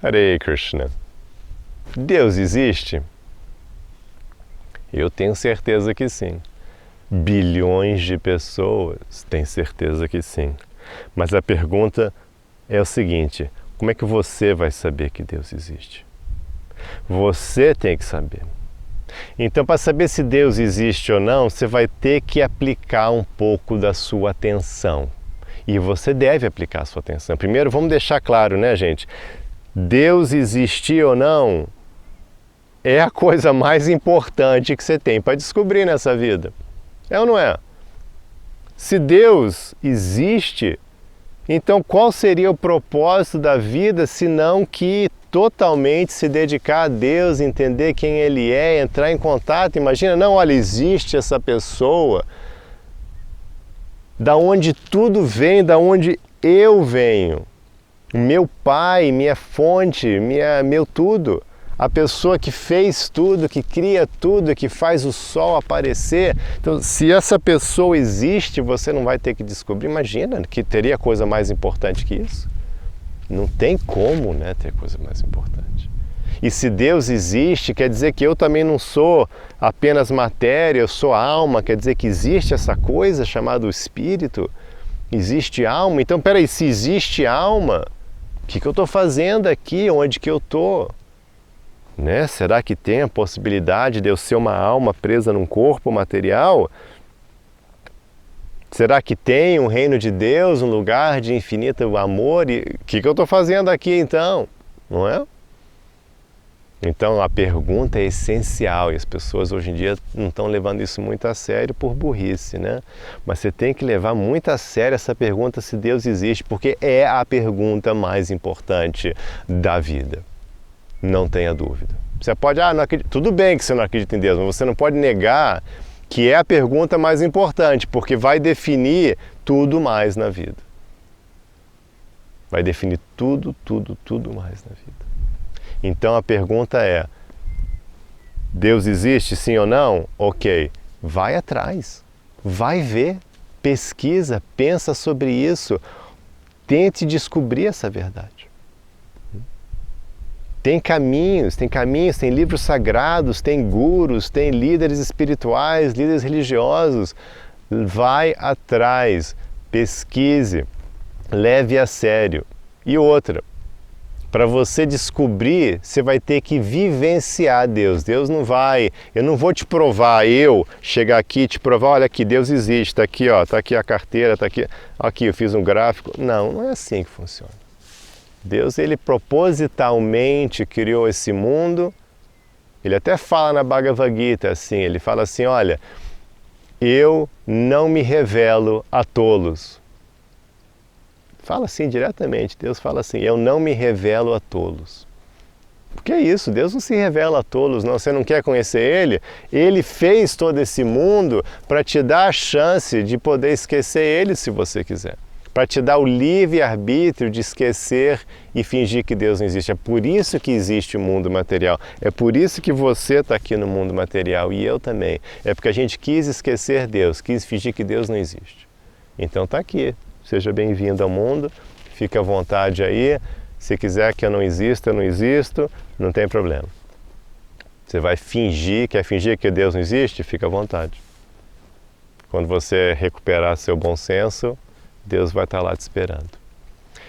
Hare Krishna. Deus existe? Eu tenho certeza que sim. Bilhões de pessoas têm certeza que sim. Mas a pergunta é o seguinte: como é que você vai saber que Deus existe? Você tem que saber. Então, para saber se Deus existe ou não, você vai ter que aplicar um pouco da sua atenção. E você deve aplicar a sua atenção. Primeiro, vamos deixar claro, né, gente? Deus existir ou não é a coisa mais importante que você tem para descobrir nessa vida. É ou não é? Se Deus existe, então qual seria o propósito da vida se não que totalmente se dedicar a Deus, entender quem Ele é, entrar em contato? Imagina, não, olha, existe essa pessoa, da onde tudo vem, da onde eu venho. Meu pai, minha fonte, meu tudo. A pessoa que fez tudo, que cria tudo, que faz o sol aparecer. Então, se essa pessoa existe, você não vai ter que descobrir. Imagina que teria coisa mais importante que isso. Não tem como, né, ter coisa mais importante. E se Deus existe, quer dizer que eu também não sou apenas matéria, eu sou alma, quer dizer que existe essa coisa chamada espírito. Existe alma. Então, peraí, se existe alma, o que eu estou fazendo aqui? Onde que eu estou? Né? Será que tem a possibilidade de eu ser uma alma presa num corpo material? Será que tem um reino de Deus, um lugar de infinito amor? E o que eu estou fazendo aqui então? Não é? Então a pergunta é essencial e as pessoas hoje em dia não estão levando isso muito a sério por burrice, né? Mas você tem que levar muito a sério essa pergunta se Deus existe, porque é a pergunta mais importante da vida. Não tenha dúvida. Você pode, não acredito. Tudo bem que você não acredita em Deus, mas você não pode negar que é a pergunta mais importante, porque vai definir tudo mais na vida. Vai definir tudo mais na vida. Então a pergunta é: Deus existe, sim ou não? Ok, vai atrás, vai ver, pesquisa, pensa sobre isso, tente descobrir essa verdade. Tem caminhos, tem livros sagrados, tem gurus, tem líderes espirituais, líderes religiosos. Vai atrás, pesquise, leve a sério. E outra, para você descobrir, você vai ter que vivenciar Deus. Deus não vai, eu não vou te provar, eu chegar aqui e te provar, olha aqui, Deus existe, está aqui, ó, tá aqui a carteira, está aqui eu fiz um gráfico. Não, não é assim que funciona. Deus, ele propositalmente criou esse mundo. Ele até fala na Bhagavad Gita assim, ele fala assim, olha, eu não me revelo a tolos. Fala assim diretamente, Deus fala assim, eu não me revelo a tolos. Porque é isso, Deus não se revela a tolos, não. Você não quer conhecer Ele? Ele fez todo esse mundo para te dar a chance de poder esquecer Ele se você quiser. Para te dar o livre-arbítrio de esquecer e fingir que Deus não existe. É por isso que existe o mundo material. É por isso que você está aqui no mundo material e eu também. É porque a gente quis esquecer Deus, quis fingir que Deus não existe. Então está aqui. Seja bem-vindo ao mundo. Fique à vontade aí. Se quiser que eu não exista, eu não existo. Não tem problema. Você vai fingir, quer fingir que Deus não existe? Fica à vontade. Quando você recuperar seu bom senso, Deus vai estar lá te esperando.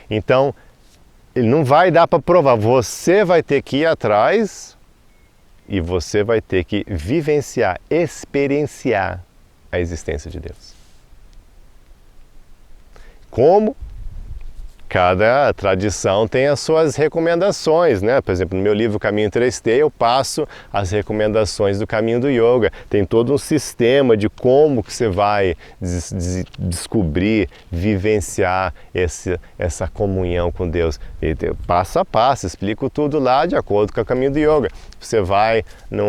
Então, ele não vai dar para provar. Você vai ter que ir atrás e você vai ter que vivenciar, experienciar a existência de Deus. Como? Cada tradição tem as suas recomendações, né? Por exemplo, no meu livro Caminho 3T eu passo as recomendações do caminho do yoga. Tem todo um sistema de como que você vai descobrir, vivenciar essa comunhão com Deus. E passo a passo, explico tudo lá de acordo com o caminho do yoga. Você vai numa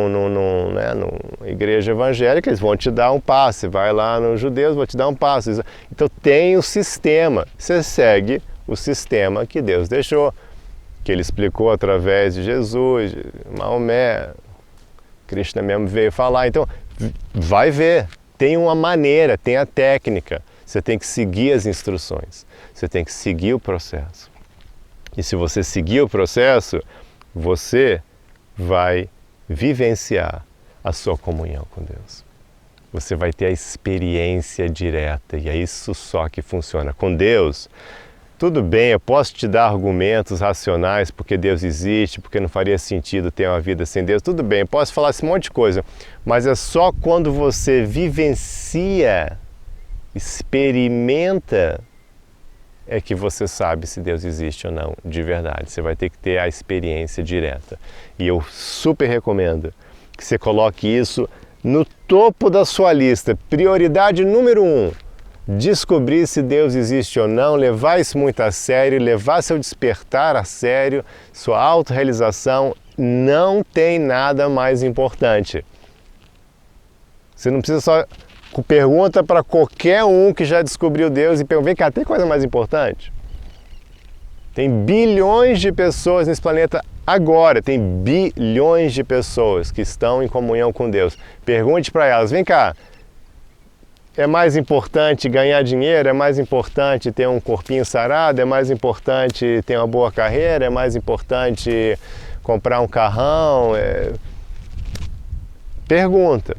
igreja evangélica, eles vão te dar um passo. Você vai lá nos judeus, vão te dar um passo. Então tem o sistema, você segue o sistema que Deus deixou, que Ele explicou através de Jesus, de Maomé, Krishna mesmo veio falar. Então, vai ver, tem uma maneira, tem a técnica, você tem que seguir as instruções, você tem que seguir o processo. E se você seguir o processo, você vai vivenciar a sua comunhão com Deus. Você vai ter a experiência direta e é isso só que funciona. Com Deus, tudo bem, eu posso te dar argumentos racionais porque Deus existe, porque não faria sentido ter uma vida sem Deus. Tudo bem, eu posso falar esse monte de coisa, mas é só quando você vivencia, experimenta, é que você sabe se Deus existe ou não, de verdade. Você vai ter que ter a experiência direta. E eu super recomendo que você coloque isso no topo da sua lista. Prioridade número 1. Descobrir se Deus existe ou não, levar isso muito a sério, levar seu despertar a sério, sua autorrealização. Não tem nada mais importante. Você não precisa só... Pergunta para qualquer um que já descobriu Deus e pergunta, vem cá, tem coisa mais importante? Tem bilhões de pessoas nesse planeta agora, tem bilhões de pessoas que estão em comunhão com Deus. Pergunte para elas, vem cá, é mais importante ganhar dinheiro? É mais importante ter um corpinho sarado? É mais importante ter uma boa carreira? É mais importante comprar um carrão? Pergunta.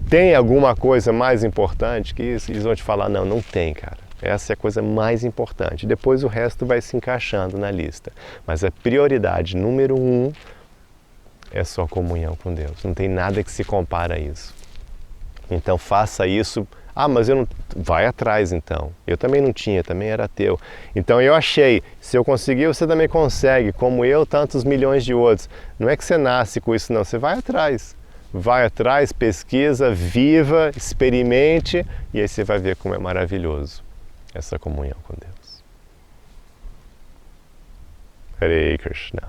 Tem alguma coisa mais importante que isso? Eles vão te falar, não, não tem, cara. Essa é a coisa mais importante. Depois o resto vai se encaixando na lista. Mas a prioridade número 1 é sua comunhão com Deus. Não tem nada que se compara a isso. Então faça isso. Ah, mas eu não... Vai atrás então. Eu também não tinha, também era ateu. Então eu achei, se eu conseguir, você também consegue. Como eu, tantos milhões de outros. Não é que você nasce com isso, não. Você vai atrás. Vai atrás, pesquisa, viva, experimente e aí você vai ver como é maravilhoso essa comunhão com Deus. Hare Krishna.